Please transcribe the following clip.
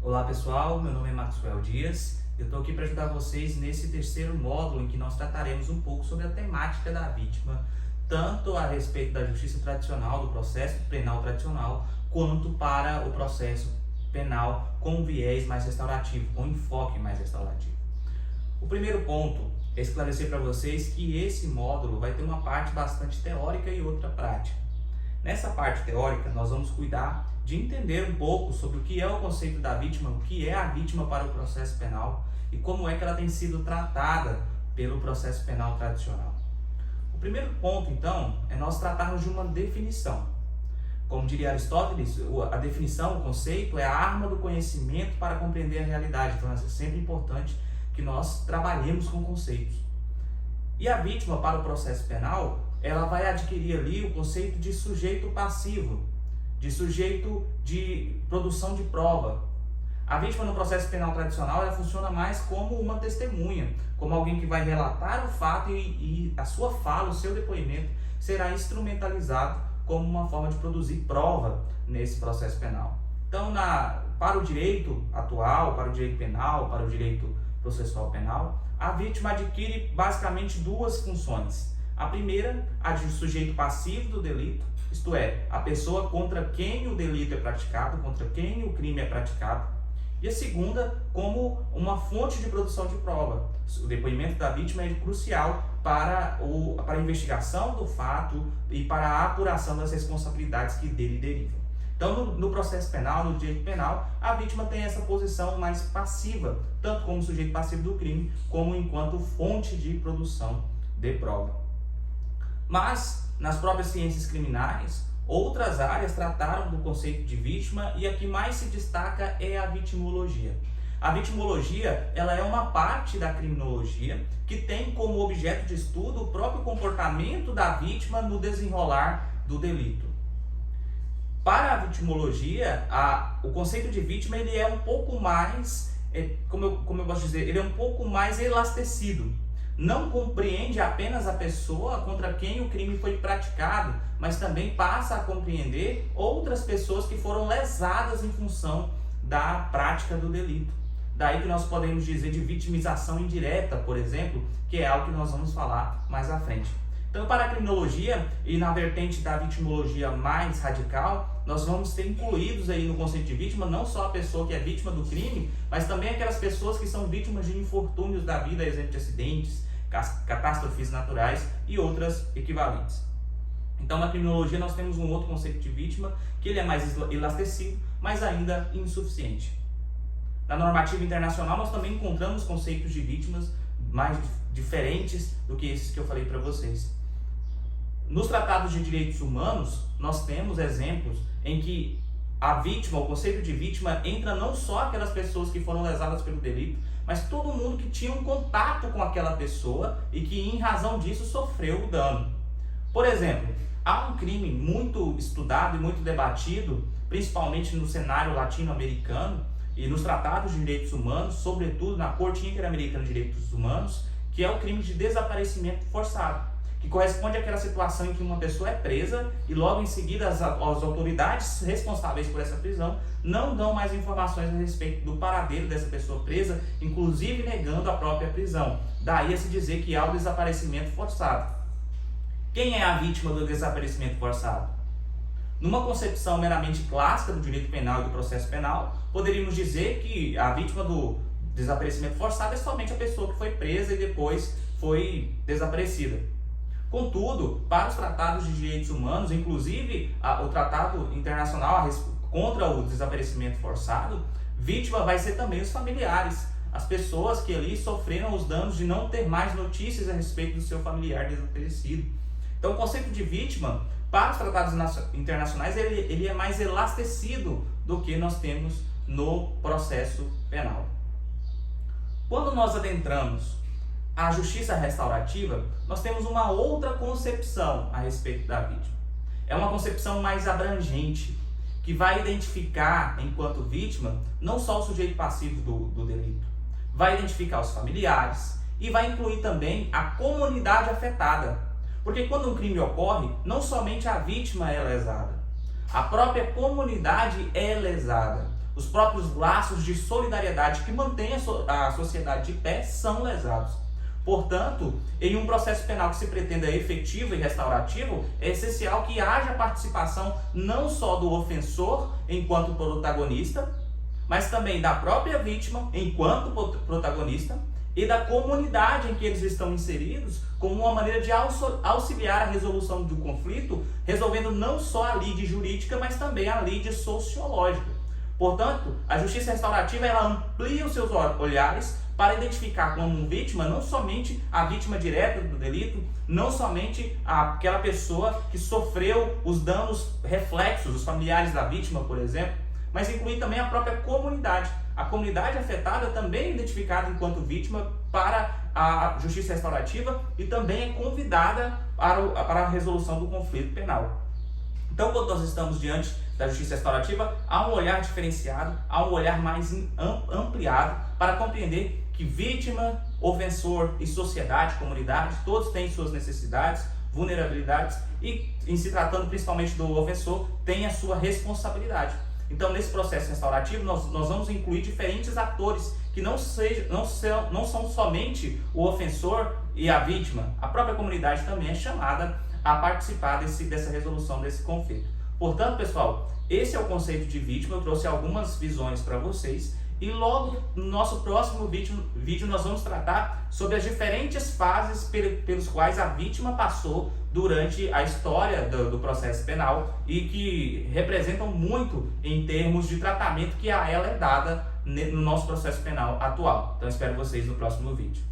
Olá pessoal, meu nome é Maxwell Dias. Eu estou aqui para ajudar vocês nesse terceiro módulo em que nós trataremos um pouco sobre a temática da vítima, tanto a respeito da justiça tradicional, do processo penal tradicional, quanto para o processo penal com viés mais restaurativo, com enfoque mais restaurativo. O primeiro ponto é esclarecer para vocês que esse módulo vai ter uma parte bastante teórica e outra prática. Nessa parte teórica, nós vamos cuidar de entender um pouco sobre o que é o conceito da vítima, o que é a vítima para o processo penal e como é que ela tem sido tratada pelo processo penal tradicional. O primeiro ponto, então, é nós tratarmos de uma definição. Como diria Aristóteles, a definição, o conceito, é a arma do conhecimento para compreender a realidade. Então, é sempre importante que nós trabalhemos com conceitos. E a vítima para o processo penal, ela vai adquirir ali o conceito de sujeito passivo, de sujeito de produção de prova. A vítima no processo penal tradicional, ela funciona mais como uma testemunha, como alguém que vai relatar o fato e a sua fala, o seu depoimento, será instrumentalizado como uma forma de produzir prova nesse processo penal. Então, para o direito atual, para o direito penal, para o direito processual penal, a vítima adquire basicamente duas funções. A primeira, a de sujeito passivo do delito, isto é, a pessoa contra quem o delito é praticado, contra quem o crime é praticado. E a segunda, como uma fonte de produção de prova. O depoimento da vítima é crucial para a investigação do fato e para a apuração das responsabilidades que dele derivam. Então, no processo penal, no direito penal, a vítima tem essa posição mais passiva, tanto como sujeito passivo do crime, como enquanto fonte de produção de prova. Mas, nas próprias ciências criminais, outras áreas trataram do conceito de vítima e a que mais se destaca é a vitimologia. A vitimologia, ela é uma parte da criminologia que tem como objeto de estudo o próprio comportamento da vítima no desenrolar do delito. Para a vitimologia, o conceito de vítima ele é um pouco mais, como eu posso dizer, ele é um pouco mais elastecido. Não compreende apenas a pessoa contra quem o crime foi praticado, mas também passa a compreender outras pessoas que foram lesadas em função da prática do delito. Daí que nós podemos dizer de vitimização indireta, por exemplo, que é algo que nós vamos falar mais à frente. Então, para a criminologia e na vertente da vitimologia mais radical, nós vamos ter incluídos aí no conceito de vítima não só a pessoa que é vítima do crime, mas também aquelas pessoas que são vítimas de infortúnios da vida, exemplo de acidentes, catástrofes naturais e outras equivalentes. Então, na criminologia nós temos um outro conceito de vítima, que ele é mais elastecido, mas ainda insuficiente. Na normativa internacional nós também encontramos conceitos de vítimas mais diferentes do que esses que eu falei para vocês. Nos tratados de direitos humanos, nós temos exemplos em que a vítima, o conceito de vítima, entra não só aquelas pessoas que foram lesadas pelo delito, mas todo mundo que tinha um contato com aquela pessoa e que, em razão disso, sofreu o dano. Por exemplo, há um crime muito estudado e muito debatido, principalmente no cenário latino-americano e nos tratados de direitos humanos, sobretudo na Corte Interamericana de Direitos Humanos, que é o crime de desaparecimento forçado, que corresponde àquela situação em que uma pessoa é presa e logo em seguida as autoridades responsáveis por essa prisão não dão mais informações a respeito do paradeiro dessa pessoa presa, inclusive negando a própria prisão. Daí a se dizer que há o desaparecimento forçado. Quem é a vítima do desaparecimento forçado? Numa concepção meramente clássica do direito penal e do processo penal, poderíamos dizer que a vítima do desaparecimento forçado é somente a pessoa que foi presa e depois foi desaparecida. Contudo, para os tratados de direitos humanos, inclusive o Tratado Internacional contra o Desaparecimento Forçado, vítima vai ser também os familiares, as pessoas que ali sofreram os danos de não ter mais notícias a respeito do seu familiar desaparecido. Então, o conceito de vítima, para os tratados internacionais, ele é mais elastecido do que nós temos no processo penal. Quando nós adentramos a justiça restaurativa, nós temos uma outra concepção a respeito da vítima. É uma concepção mais abrangente, que vai identificar, enquanto vítima, não só o sujeito passivo do delito, vai identificar os familiares e vai incluir também a comunidade afetada. Porque quando um crime ocorre, não somente a vítima é lesada, a própria comunidade é lesada. os próprios laços de solidariedade que mantêm a sociedade de pé são lesados. Portanto, em um processo penal que se pretenda efetivo e restaurativo, é essencial que haja participação não só do ofensor enquanto protagonista, mas também da própria vítima enquanto protagonista e da comunidade em que eles estão inseridos, como uma maneira de auxiliar a resolução do conflito, resolvendo não só a lide jurídica, mas também a lide sociológica. Portanto, a justiça restaurativa ela amplia os seus olhares para identificar como vítima não somente a vítima direta do delito, não somente aquela pessoa que sofreu os danos reflexos, os familiares da vítima, por exemplo, mas incluir também a própria comunidade. A comunidade afetada também é identificada enquanto vítima para a justiça restaurativa e também é convidada para a resolução do conflito penal. Então, quando nós estamos diante da justiça restaurativa, há um olhar diferenciado, há um olhar mais ampliado para compreender que vítima, ofensor e sociedade, comunidade, todos têm suas necessidades, vulnerabilidades e, em se tratando principalmente do ofensor, tem a sua responsabilidade. Então, nesse processo restaurativo, nós vamos incluir diferentes atores que não são somente o ofensor e a vítima. A própria comunidade também é chamada a participar dessa resolução desse conflito. Portanto, pessoal, esse é o conceito de vítima. Eu trouxe algumas visões para vocês e logo no nosso próximo vídeo nós vamos tratar sobre as diferentes fases pelos quais a vítima passou durante a história do processo penal e que representam muito em termos de tratamento que a ela é dada no nosso processo penal atual. Então espero vocês no próximo vídeo.